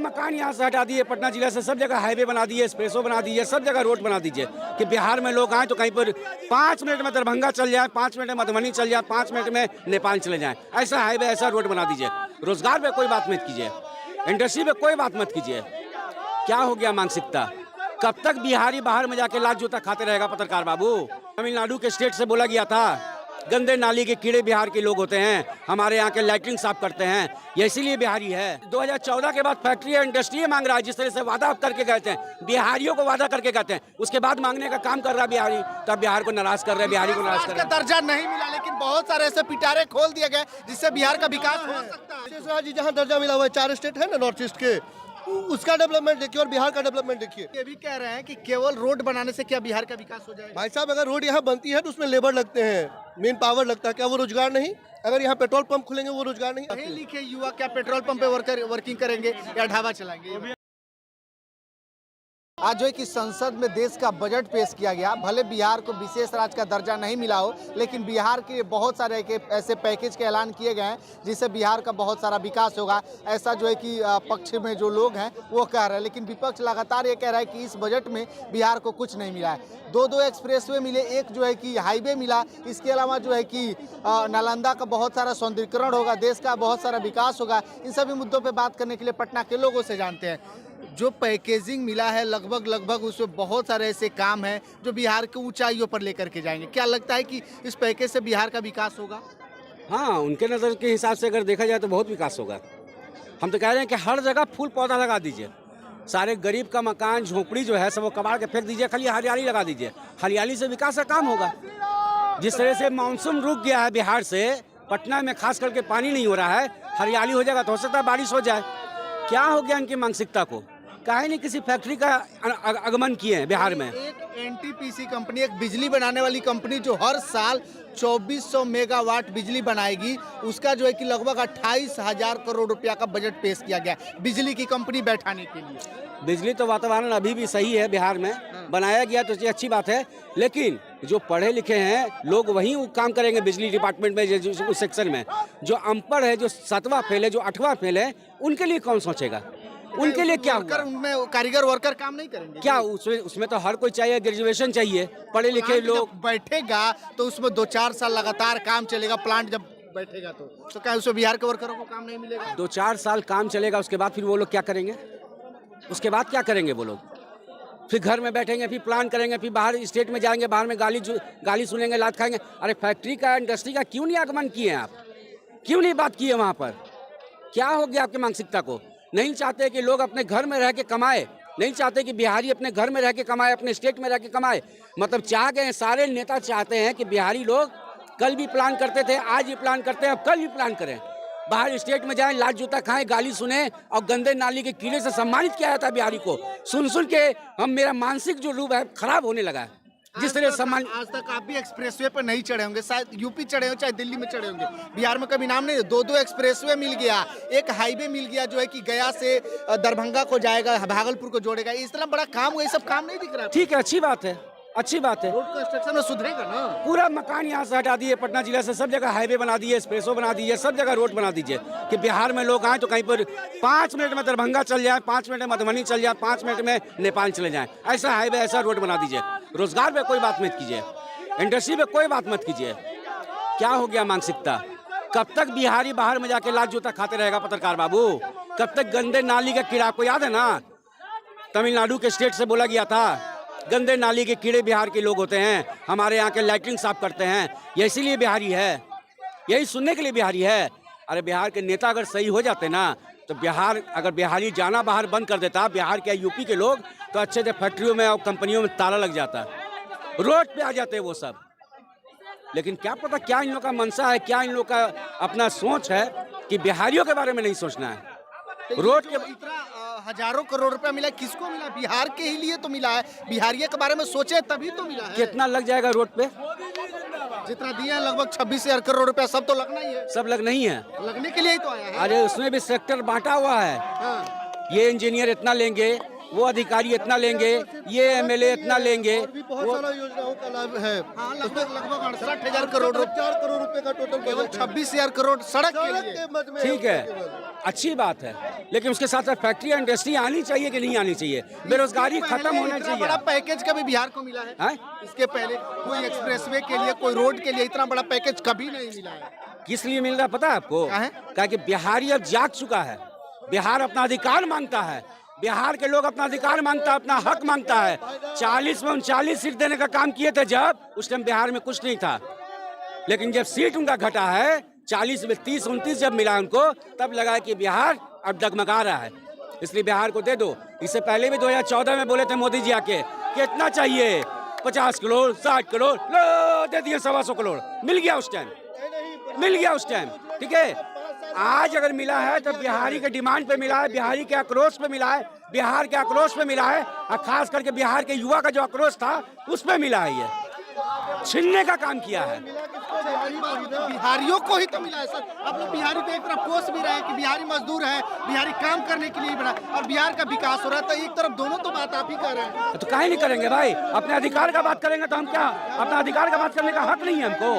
मकान यहाँ से हटा दिए, पटना जिला से सब जगह हाईवे बना दिए, एक्सप्रेसो बना दीजिए, सब जगह रोड बना दीजिए कि बिहार में लोग आए तो कहीं पर 5 मिनट में दरभंगा चल जाए, 5 मिनट में मधुबनी चल जाए, 5 मिनट में नेपाल चले जाएं। ऐसा हाईवे, ऐसा रोड बना दीजिए। रोजगार पे कोई बात मत कीजिए, इंडस्ट्री पे कोई बात मत कीजिए। क्या हो गया मानसिकता? कब तक बिहारी बाहर में जाके लात जूता खाते रहेगा पत्रकार बाबू? तमिलनाडु के स्टेट से बोला गया था गंदे नाली के कीड़े बिहार के लोग होते हैं, हमारे यहाँ के लैट्रिन साफ करते हैं, ये इसीलिए बिहारी है। 2014 के बाद फैक्ट्री और इंडस्ट्री मांग रहा है, जिस तरह से वादा करके गए थे, बिहारियों को वादा करके गए थे, उसके बाद मांगने का काम कर रहा है बिहारी, तब बिहार को नाराज कर रहे हैं, बिहारी को नाराज कर रहे हैं। दर्जा नहीं मिला, लेकिन बहुत सारे ऐसे पिटारे खोल दिए गए जिससे बिहार का विकास हो सकता है। जहाँ दर्जा मिला हुआ है 4 स्टेट है ना नॉर्थ ईस्ट के, उसका डेवलपमेंट देखिए और बिहार का डेवलपमेंट देखिए। ये भी कह रहे हैं कि केवल रोड बनाने से क्या बिहार का विकास हो जाएगा? भाई साहब, अगर रोड यहाँ बनती है तो उसमें लेबर लगते हैं, मेन पावर लगता है, क्या वो रोजगार नहीं? अगर यहाँ पेट्रोल पंप खुलेंगे वो रोजगार नहीं? पढ़े लिखे युवा क्या पेट्रोल पंप पे वर्किंग करेंगे या ढाबा चलाएंगे? आज जो है कि संसद में देश का बजट पेश किया गया। भले बिहार को विशेष राज्य का दर्जा नहीं मिला हो, लेकिन बिहार के बहुत सारे ऐसे पैकेज के ऐलान किए गए हैं जिससे बिहार का बहुत सारा विकास होगा। ऐसा जो है कि पक्ष में जो लोग हैं वो कह रहे हैं, लेकिन विपक्ष लगातार ये कह रहा है कि इस बजट में बिहार को कुछ नहीं मिला है। 2 एक्सप्रेसवे मिले, एक जो है कि हाईवे मिला, इसके अलावा जो है कि नालंदा का बहुत सारा सौंदर्यीकरण होगा, देश का बहुत सारा विकास होगा। इन सभी मुद्दों पर बात करने के लिए पटना के लोगों से जानते हैं। जो पैकेजिंग मिला है लगभग उसमें बहुत सारे ऐसे काम हैं जो बिहार को ऊंचाइयों पर लेकर के जाएंगे। क्या लगता है कि इस पैकेज से बिहार का विकास होगा? हाँ, उनके नज़र के हिसाब से अगर देखा जाए तो बहुत विकास होगा। हम तो कह रहे हैं कि हर जगह फूल पौधा लगा दीजिए, सारे गरीब का मकान झोपड़ी जो है सब वो कबाड़ के फेंक दीजिए, खाली हरियाली लगा दीजिए। हरियाली से विकास का काम होगा। जिस तरह से मानसून रुक गया है बिहार से, पटना में खास करके पानी नहीं हो रहा है, हरियाली हो जाएगा तो हो सकता है बारिश हो जाए। क्या हो गया इनकी मानसिकता को? काहे नहीं किसी फैक्ट्री का आगमन किए हैं बिहार में? एक एनटीपीसी कंपनी, एक बिजली बनाने वाली कंपनी जो हर साल 2400 मेगावाट बिजली बनाएगी, उसका जो है कि लगभग 28,000 करोड़ रुपया का बजट पेश किया गया बिजली की कंपनी बैठाने के लिए। बिजली तो वातावरण अभी भी सही है बिहार में, बनाया गया तो ये अच्छी बात है, लेकिन जो पढ़े लिखे हैं लोग वहीं काम करेंगे बिजली डिपार्टमेंट में, उस सेक्शन में। जो अनपढ़ है, जो 7वां फेल है, जो 8वां फेल है, उनके लिए कौन सोचेगा? उनके लिए क्या वर्कर, उनमें कारीगर वर्कर काम नहीं करेंगे क्या? उसमें तो हर कोई चाहिए, ग्रेजुएशन चाहिए, पढ़े लिखे लोग। बैठेगा तो उसमें 2-4 साल लगातार काम चलेगा, प्लांट जब बैठेगा तो क्या उसमें बिहार के वर्करों को काम नहीं मिलेगा? 2-4 साल काम चलेगा, उसके बाद फिर वो लोग क्या करेंगे? उसके बाद क्या करेंगे वो लोग? फिर घर में बैठेंगे, फिर प्लान करेंगे, फिर बाहर स्टेट में जाएंगे, बाहर में गाली सुनेंगे, लात खाएंगे। अरे फैक्ट्री का, इंडस्ट्री का क्यों नहीं आगमन किए हैं आप? क्यों नहीं बात की है वहाँ पर? क्या हो गया आपकी मानसिकता को? नहीं चाहते कि लोग अपने घर में रह के कमाए, नहीं चाहते कि बिहारी अपने घर में रह के कमाए, अपने स्टेट में रह के कमाए। मतलब चाह गए, सारे नेता चाहते हैं कि बिहारी लोग कल भी प्लान करते थे, आज भी प्लान करते हैं, अब कल भी प्लान करें, बाहर स्टेट में जाएं, लात जूता खाएं, गाली सुने और गंदे नाली के कीड़े से सम्मानित किया जाता है बिहारी को। सुन के मेरा मानसिक जो रूप है खराब होने लगा है। जिस तरह सम्मान, आज तक आप भी एक्सप्रेसवे पर नहीं चढ़े होंगे, शायद यूपी चढ़े हो चाहे दिल्ली में चढ़े होंगे, बिहार में कभी नाम नहीं। 2 एक्सप्रेसवे मिल गया, एक हाईवे मिल गया जो है कि गया से दरभंगा को जाएगा, भागलपुर को जोड़ेगा। इस तरह बड़ा काम हुआ, ये सब काम नहीं दिख रहा। ठीक है, अच्छी बात है, अच्छी बात है। रोड कंस्ट्रक्शन में सुधरेगा ना? पूरा मकान यहाँ से हटा दिए, पटना जिला से सब जगह हाईवे बना दिए, एक्सप्रेसो बना दीजिए, सब जगह रोड बना दीजिए कि बिहार में लोग आए तो कहीं पर 5 मिनट में दरभंगा चल जाए, 5 मिनट में मधुबनी चल जाए, 5 मिनट में नेपाल चले जाएं। ऐसा हाईवे, ऐसा रोड बना दीजिए। रोजगार पे कोई बात मत कीजिए, इंडस्ट्री पे कोई बात मत कीजिए। क्या हो गया मानसिकता? कब तक बिहारी बाहर में जाके लात जूता खाते रहेगा पत्रकार बाबू? कब तक गंदे नाली का कीड़ा? आपको याद है ना, तमिलनाडु के स्टेट से बोला गया था गंदे नाली के कीड़े बिहार के लोग होते हैं, हमारे यहाँ के लैट्रिन साफ करते हैं, ये इसीलिए बिहारी है, यही सुनने के लिए बिहारी है। अरे बिहार के नेता अगर सही हो जाते ना तो बिहार, अगर बिहारी जाना बाहर बंद कर देता बिहार के यूपी के लोग, तो अच्छे से फैक्ट्रियों में और कंपनियों में ताला लग जाता, रोड पे आ जाते वो सब। लेकिन क्या पता क्या इन लोग का मनसा है, क्या इन लोग का अपना सोच है कि बिहारियों के बारे में नहीं सोचना है। रोड के इतना हजारों करोड़ रुपया मिला, किसको मिला? बिहार के ही लिए तो मिला है, बिहारियों के बारे में सोचे तभी तो मिला है। कितना लग जाएगा रोड पे? जितना दिया है लगभग 26,000 करोड़ रुपया, सब तो लगना ही है। सब लग नहीं है, लगने के लिए ही तो आया है। अरे उसमें भी सेक्टर बांटा हुआ है। हाँ। ये इंजीनियर इतना लेंगे, वो अधिकारी इतना लेंगे, ये एमएलए इतना लेंगे। और भी बहुत सारा योजनाओं का लाभ है। हाँ, लगभग 68,000 करोड़ 4 करोड़ रुपए का टोटल केवल बजट है। 26,000 करोड़ सड़क के सड़क लिए। के मद में ठीक है, अच्छी बात है, लेकिन उसके साथ साथ फैक्ट्री इंडस्ट्री आनी चाहिए कि नहीं आनी चाहिए? बेरोजगारी खत्म होना इतना बड़ा चाहिए। पैकेज कभी बिहार को मिला है? हैं? इसके पहले कोई एक्सप्रेसवे के लिए, कोई रोड के लिए इतना बड़ा पैकेज कभी नहीं मिला है। किस लिए मिल रहा है पता है आपको? क्या है? क्या कि बिहारी अब जाग चुका है, बिहार अपना अधिकार मांगता है, बिहार के लोग अपना अधिकार मांगता है, अपना हक मांगता है। 40 में 39 सीट देने का काम किए थे जब, उस टाइम बिहार में कुछ नहीं था, लेकिन जब सीट उनका घटा है 40 में 30 29 जब मिला उनको, तब लगा कि बिहार अब डगमगा रहा है, इसलिए बिहार को दे दो। इससे पहले भी 2014 में बोले थे मोदी जी आके कितना चाहिए, 50 करोड़ 60 करोड़, लो दे दिए 125 करोड़, मिल गया उस टाइम, मिल गया उस टाइम। ठीक है, आज अगर मिला है तो बिहारी के डिमांड पे मिला है, बिहारी के आक्रोश पे मिला है, बिहार के आक्रोश पे मिला है, और खास करके बिहार के युवा का जो आक्रोश था उस पे मिला है। ये छीनने का काम किया है। बिहारियों को ही तो मिला है सर। आप लोग बिहारी पे एक तरफ पोस्ट भी रहे कि बिहारी मजदूर है, बिहारी काम करने के लिए बना, और बिहार का विकास हो रहा है, तो एक तरफ दोनों तो बात आप ही कर रहे हैं। तो काहे नहीं करेंगे भाई? अपने अधिकार का बात करेंगे तो हम क्या, अपना अधिकार का बात करने का हक नहीं है हमको?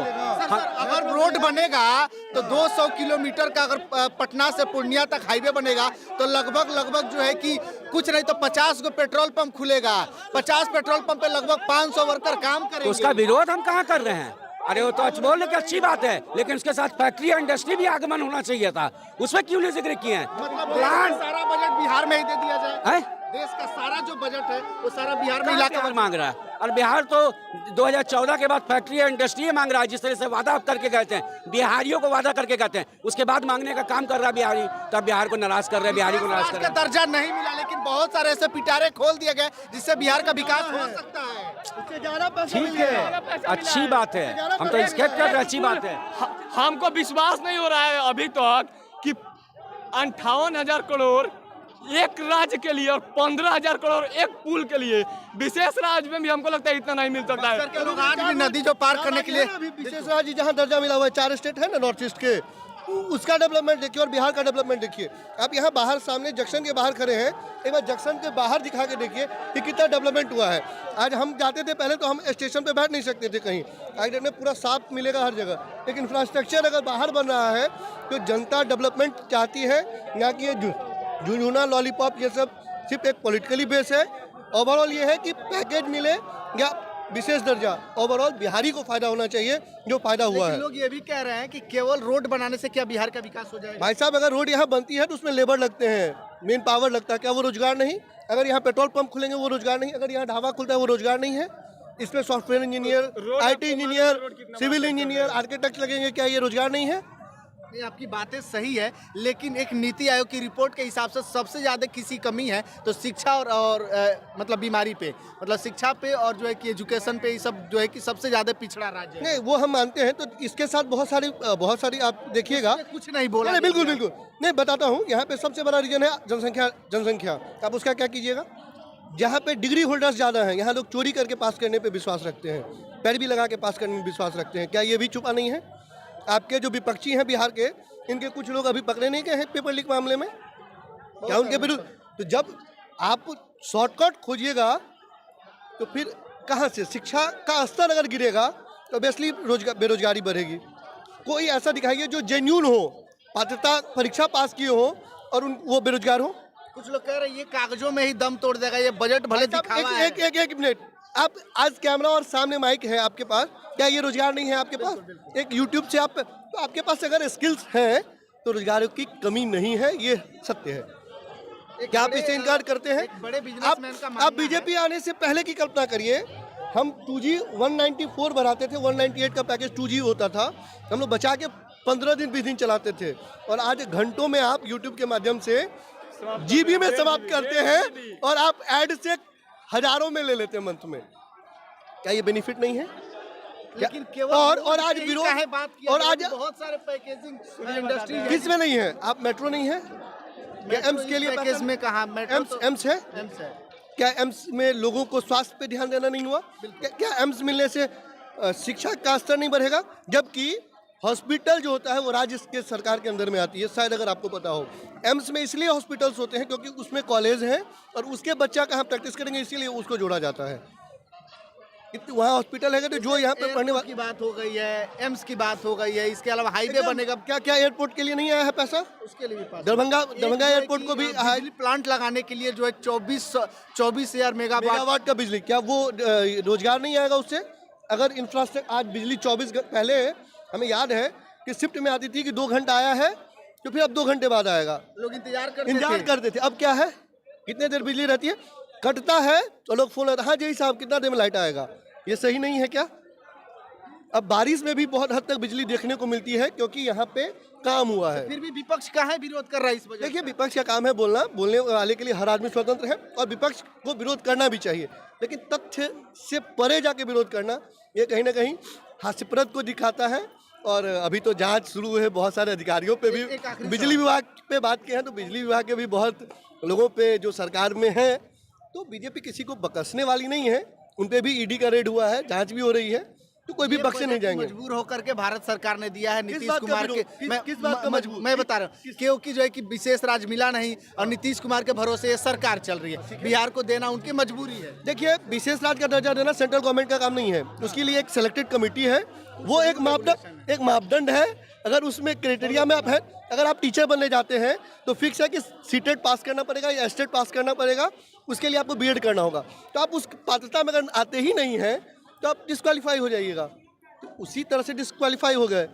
सर, अगर रोड बनेगा तो 200 किलोमीटर का, अगर पटना से पूर्णिया तक हाईवे बनेगा तो लगभग जो है कि कुछ नहीं तो 50 गो पेट्रोल पंप खुलेगा। 50 पेट्रोल पंप पे लगभग 500 वर्कर काम करेंगे। तो उसका विरोध हम कहाँ कर रहे हैं? अरे वो तो बोलने की अच्छी बात है, लेकिन उसके साथ फैक्ट्री और इंडस्ट्री भी आगमन होना चाहिए था, उसमें क्यों नहीं जिक्र किए हैं? मतलब प्लान सारा बजट बिहार में ही दे दिया जाए। हैं? देश का सारा जो बजट है वो सारा बिहार में कहाँ इलाका केवल मांग रहा है, और बिहार तो 2014 के बाद फैक्ट्री और इंडस्ट्री मांग रहा है। जिस तरह से वादा करके गए थे, बिहारियों को वादा करके गए थे, उसके बाद मांगने का काम कर रहा है बिहारी, तब बिहार को नाराज कर रहे हैं, बिहारी को नाराज कर रहे हैं। दर्जा नहीं मिला, लेकिन बहुत सारे ऐसे पिटारे खोल दिए गए जिससे बिहार का विकास हो सकता है। उससे ज्यादा पैसा ठीक है, अच्छी बात है, हम तो स्केच कर रहे हैं, अच्छी बात है। हमको विश्वास नहीं हो रहा है अभी तक कि 58,000 करोड़ एक राज्य के लिए और 15,000 करोड़ एक पुल के लिए, विशेष राज्य में भी हमको लगता है इतना नहीं मिल सकता है। के लोग आज भी नदी जो पार करने के लिए विशेष राज्य जहाँ दर्जा मिला हुआ है, 4 स्टेट है ना नॉर्थ ईस्ट के, उसका डेवलपमेंट देखिए और बिहार का डेवलपमेंट देखिए। आप यहाँ बाहर सामने जंक्शन के बाहर खड़े हैं, एक बार जंक्शन के बाहर दिखा के देखिए कि कितना डेवलपमेंट हुआ है। आज हम जाते थे पहले तो हम स्टेशन पे बैठ नहीं सकते थे कहीं, आज में पूरा साफ मिलेगा हर जगह, लेकिन इंफ्रास्ट्रक्चर अगर बाहर बन रहा है तो जनता डेवलपमेंट चाहती है, ना कि ये झुनझुना लॉलीपॉप ये सब सिर्फ एक पॉलिटिकली बेस है। ओवरऑल ये है कि पैकेज मिले या विशेष दर्जा, ओवरऑल बिहारी को फायदा होना चाहिए, जो फायदा हुआ है। लोग ये भी कह रहे हैं कि केवल रोड बनाने से क्या बिहार का विकास हो जाएगा? भाई साहब, अगर रोड यहाँ बनती है तो उसमें लेबर लगते हैं, मेन पावर लगता है, क्या वो रोजगार नहीं? अगर यहाँ पेट्रोल पंप खुलेंगे वो रोजगार नहीं? अगर यहाँ ढाबा खुलता है वो रोजगार नहीं है? इसमें software engineer, IT engineer, civil engineer, architect लगेंगे, क्या ये रोजगार नहीं है? नहीं, आपकी बातें सही है, लेकिन एक नीति आयोग की रिपोर्ट के हिसाब से सबसे ज्यादा किसी कमी है तो शिक्षा और मतलब बीमारी पे, मतलब शिक्षा पे और जो है कि एजुकेशन पे, ये सब जो है कि सबसे ज्यादा पिछड़ा राज्य है। नहीं, वो हम मानते हैं, तो इसके साथ बहुत सारी आप देखिएगा। कुछ नहीं बोला। नहीं, बिल्कुल नहीं, बताता हूँ। यहाँ पे सबसे बड़ा रीजन है जनसंख्या। आप उसका क्या कीजिएगा, जहाँ पे डिग्री होल्डर्स ज़्यादा हैं, यहाँ लोग चोरी करके पास करने पे विश्वास रखते हैं, पैरवी लगा के पास करने में विश्वास रखते हैं। क्या ये भी छुपा नहीं है? आपके जो विपक्षी हैं बिहार के, इनके कुछ लोग अभी पकड़े नहीं गए हैं पेपर लीक मामले में, क्या उनके विरुद्ध? तो जब आप शॉर्टकट खोजिएगा तो फिर कहाँ से शिक्षा का स्तर अगर गिरेगा तो ऑब्वियसली बेरोजगारी बढ़ेगी। कोई ऐसा दिखाइए जो जेन्यून हो, पात्रता परीक्षा पास किए हो और वो बेरोजगार हो। कुछ लोग कह रहे हैं ये कागजों में ही दम तोड़ देगा, ये बजट भले दिखावा है। एक मिनट, आप आज कैमरा और सामने माइक है आपके पास, क्या ये रोजगार नहीं है आपके पास? एक यूट्यूब से आप, तो आपके पास अगर स्किल्स हैं तो रोजगारों की कमी नहीं है, ये सत्य है। क्या आप इससे इनकार करते हैं? बड़े बिजनेसमैन का मानना आप बीजेपी आने से पहले की कल्पना करिए, हम 2G 194 बढ़ाते थे, 198 का पैकेज 2G होता था, हम लोग बचा के 15 दिन 20 दिन चलाते थे, और आज घंटों में आप यूट्यूब के माध्यम से GB में समाप्त करते हैं, और आप ऐड से हजारों में ले लेते हैं मंथ में। क्या ये बेनिफिट नहीं है? लेकिन केवल और आज विरोध है बात किया, और आज बहुत सारे पैकेजिंग इंडस्ट्री किस में नहीं है? आप मेट्रो नहीं है क्या? एम्स के लिए पैकेज में कहा मेट्रो? एम्स है। क्या एम्स में लोगों को स्वास्थ्य पे ध्यान देना नहीं हुआ? क्या एम्स मिलने से शिक्षा का स्तर नहीं बढ़ेगा? जबकि हॉस्पिटल जो होता है वो राज्य के सरकार के अंदर में आती है, शायद अगर आपको पता हो। एम्स में इसलिए हॉस्पिटल्स होते हैं क्योंकि उसमें कॉलेज है और उसके बच्चा कहाँ प्रैक्टिस करेंगे, इसीलिए उसको जोड़ा जाता है। वहाँ हॉस्पिटल है तो जो यहाँ पे पढ़ने वाले की बात हो गई है, एम्स की बात हो गई है, इसके अलावा हाईवे बनेगा, क्या क्या एयरपोर्ट के लिए नहीं आया है पैसा? उसके लिए भी पास। दरभंगा एयरपोर्ट को भी बिजली प्लांट लगाने के लिए जो है 24,000 मेगावाट का बिजली, क्या वो रोजगार नहीं आएगा उससे? अगर इंफ्रास्ट्रक्चर आज बिजली 24 पहले हमें याद है कि शिफ्ट में आती थी कि 2 घंटा आया है तो फिर अब 2 घंटे बाद आएगा, लोग इंतजार करते थे। अब क्या है, कितने देर बिजली रहती है, कटता है तो लोग फोन, हाँ जी साहब कितना देर में लाइट आएगा। ये सही नहीं है क्या? अब बारिश में भी बहुत हद तक बिजली देखने को मिलती है क्योंकि यहाँ पे काम हुआ है। फिर भी विपक्ष का है विरोध कर रहा है इस वजह। देखिए विपक्ष का काम है बोलना, बोलने वाले के लिए हर आदमी स्वतंत्र है और विपक्ष को विरोध करना भी चाहिए, लेकिन तथ्य से परे जाके विरोध करना ये कहीं ना कहीं हास्यप्रद को दिखाता है। और अभी तो जांच शुरू है, बहुत सारे अधिकारियों पे भी, बिजली विभाग पे बात की है तो बिजली विभाग के भी बहुत लोगों पे जो सरकार में है, तो बीजेपी किसी को बकसने वाली नहीं है। उन पे भी ईडी का रेड हुआ है, जांच भी हो रही है, तो कोई भी बख्शे नहीं जाएंगे। मजबूर होकर के भारत सरकार ने दिया है नीतीश कुमार के, किस बात का मजबूर? मैं बता रहा हूँ क्योंकि जो है कि विशेष राज्य मिला नहीं और नीतीश कुमार के भरोसे ये सरकार चल रही है, बिहार को देना उनकी मजबूरी है। देखिए विशेष राज्य का दर्जा देना सेंट्रल गवर्नमेंट का काम नहीं है, उसके लिए एक सिलेक्टेड कमेटी है, वो एक मापदंड है। अगर उसमें क्राइटेरिया में आप है, अगर आप टीचर बनने जाते हैं तो फिक्स है कि सीटेट पास करना पड़ेगा या एस्टेट पास करना पड़ेगा, उसके लिए आपको बीएड करना होगा। तो आप उस पात्रता में अगर आते ही नहीं हैं तो आप डिस्क्वालीफाई हो जाइएगा। तो उसी तरह से डिस्क्वालीफाई हो गए,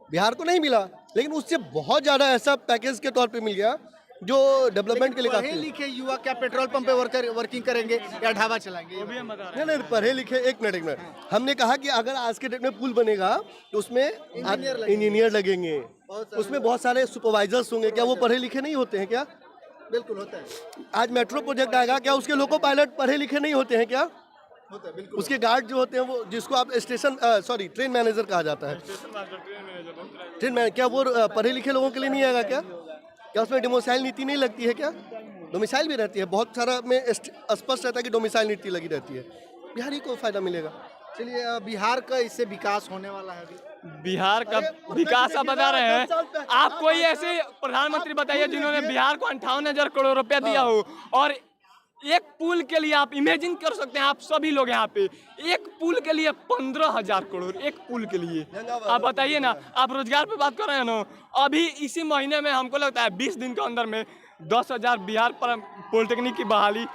बिहार को नहीं मिला, लेकिन उससे बहुत ज़्यादा ऐसा पैकेज के तौर पे मिल गया जो डेवलपमेंट के लिए काफी। पढ़े लिखे युवा क्या पेट्रोल पंप पे वर्किंग करेंगे या ढाबा चलाएंगे? नहीं, पढ़े लिखे, एक मिनट हमने कहा कि अगर आज के डेट में पुल बनेगा तो उसमें इंजीनियर लगेंगे, उसमें बहुत सारे सुपरवाइजर्स होंगे, क्या वो पढ़े लिखे नहीं होते हैं क्या? बिल्कुल होता है। आज मेट्रो प्रोजेक्ट आएगा, क्या उसके लोको पायलट पढ़े लिखे नहीं होते हैं क्या? होता है, बिल्कुल। उसके गार्ड जो होते हैं वो, जिसको आप ट्रेन मैनेजर कहा जाता है, ट्रेन मैनेजर, क्या वो पढ़े लिखे लोगों के लिए नहीं आएगा क्या? क्या उसमें डोमिसाइल नीति नहीं लगती है क्या? डोमिसाइल भी रहती है, बहुत सारा में स्पष्ट रहता है कि डोमिसाइल नीति लगी रहती है। बिहारी को फायदा मिलेगा। चलिए बिहार का इससे विकास होने वाला है अभी। बिहार का विकास आप बता रहे हैं, आप कोई ऐसे प्रधानमंत्री बताइए जिन्होंने बिहार को 58,000 करोड़ रुपया दिया हो, और एक पुल के लिए आप इमेजिन कर सकते हैं, आप सभी लोग यहाँ पे एक पुल के लिए 15,000 करोड़, एक पुल के लिए आप बताइए ना। आप रोजगार पे बात कर रहे हैं ना, अभी इसी महीने में हमको लगता है 20 दिन के अंदर में 10,000 बिहार पॉलिटेक्निक की बहाली,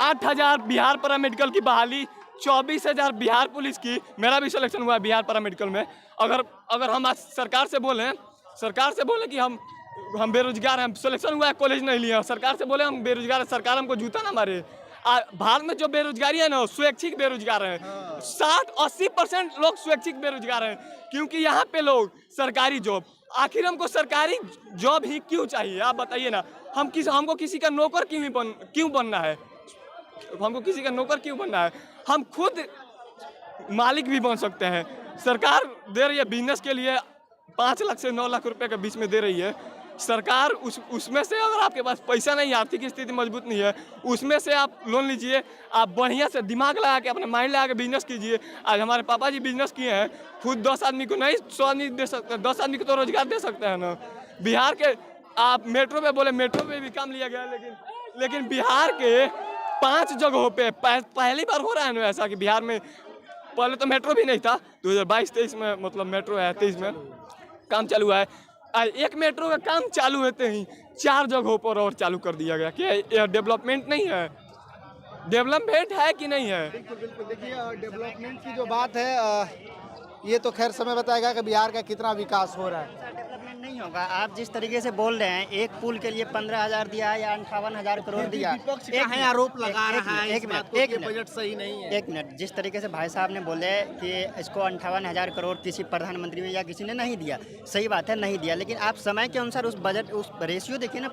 8,000 बिहार पैरामेडिकल की बहाली, 24,000 बिहार पुलिस की, मेरा भी सिलेक्शन हुआ है बिहार पैरामेडिकल में। अगर हम आज सरकार से बोलें कि हम बेरोजगार हैं, सिलेक्शन हुआ है, कॉलेज नहीं लिया, सरकार से बोले हम बेरोजगार हैं, सरकार हमको जूता ना मारे। भारत में जो बेरोजगारी है ना, स्वैच्छिक बेरोजगार है। 60-80% लोग स्वैच्छिक बेरोजगार हैं, क्योंकि यहाँ पे लोग सरकारी जॉब, आखिर हमको सरकारी जॉब ही क्यों चाहिए आप बताइए ना? हमको किसी का नौकर क्यों बनना है? हमको किसी का नौकर क्यों बनना है? हम खुद मालिक भी बन सकते हैं। सरकार दे रही है बिजनेस के लिए 5 लाख से 9 लाख रुपए के बीच में दे रही है सरकार। उसमें से अगर आपके पास पैसा नहीं है, आर्थिक स्थिति मजबूत नहीं है, उसमें से आप लोन लीजिए, आप बढ़िया से दिमाग लगा के, अपने माइंड लगा के बिजनेस कीजिए। आज हमारे पापा जी बिजनेस किए हैं, खुद 10 आदमी को नहीं 100 आदमी दे सकते हैं, 10 आदमी को तो रोजगार दे सकते हैं ना। बिहार के आप मेट्रो पे बोले, मेट्रो पे भी काम लिया गया, लेकिन बिहार के 5 जगहों पे पहली बार हो रहा है ना ऐसा कि बिहार में, पहले तो मेट्रो भी नहीं था, 2022-23 में मतलब मेट्रो है, 23 में काम चालू है। एक मेट्रो का काम चालू होते ही 4 जगहों पर और चालू कर दिया गया। क्या यह डेवलपमेंट नहीं है? डेवलपमेंट है कि नहीं है? बिल्कुल बिल्कुल। देखिए डेवलपमेंट की जो बात है, ये तो खैर समय बताएगा कि बिहार का कितना विकास हो रहा है। डेवलपमेंट नहीं होगा। आप जिस तरीके से बोल रहे हैं, एक पुल के लिए 15,000 दिया है या 58,000 करोड़ दिया, आरोप लगा रहा है एक मिनट, बजट सही नहीं है। एक मिनट, जिस तरीके से भाई साहब ने बोले कि इसको 58,000 करोड़ किसी प्रधानमंत्री या किसी ने नहीं दिया, सही बात है नहीं दिया, लेकिन आप समय के अनुसार उस बजट, उस रेशियो देखिए ना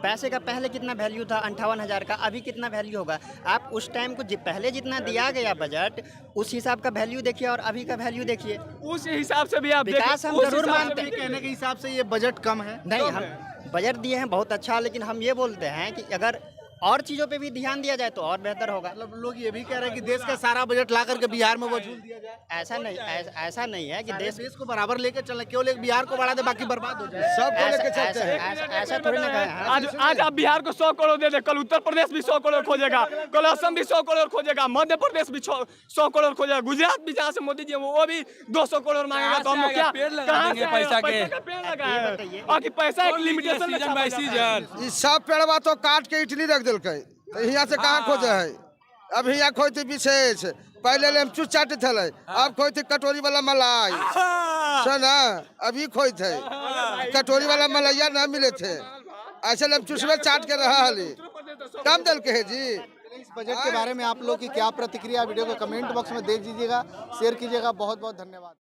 पैसे का पहले कितना वैल्यू था 58,000 का, अभी कितना वैल्यू होगा। आप उस टाइम को पहले जितना दिया गया बजट, उस हिसाब का वैल्यू देखिए और अभी का वैल्यू देखिए, उस हिसाब से भी आप विकास हम जरूर मानते हैं। कहने के हिसाब से ये बजट कम है नहीं, हम बजट दिए हैं बहुत अच्छा, लेकिन हम ये बोलते हैं कि अगर और चीज़ों पे भी ध्यान दिया जाए तो और बेहतर होगा। मतलब लोग ये भी कह रहे हैं कि देश का सारा बजट ला करके बिहार में वसूल दिया जाए। ऐसा नहीं है कि देश को बराबर लेके चले, केवल एक बिहार को बढ़ा दे बाकी बर्बाद हो जाए। सबको लेके चलते हैं। ऐसा थोड़ी ना कहें। आज आप बिहार को 100 करोड़ दे दे, कल उत्तर प्रदेश भी 100 करोड़ खोजेगा, कल असम भी 100 करोड़ खोजेगा, मध्य प्रदेश भी 100 करोड़ खोजेगा, गुजरात भी जहाँ से मोदी जी वो भी 200 करोड़ मांगेगा। तो हम लोग क्या कहाँ से पैसा का पेड़ लगाए? और कि पैसा एक लिमिटेशन में छापा जाता है। ई सब पेड़वा तो काट के इटली रख दिलकै, तो यहाँ से कहाँ खोजे है? अब यहाँ खोई थी विशेष, पहले लेमचू चाट थे, अब खोई थी कटोरी वाला मलाई, सुना अभी खोई थे कटोरी वाला मलैया ना मिले थे, ऐसे लेमचूस में चाट के रहा हाली कम दल के है जी। इस बजट के बारे में आप लोग की क्या प्रतिक्रिया, वीडियो को कमेंट बॉक्स में दे दीजिएगा, शेयर कीजिएगा। बहुत बहुत धन्यवाद।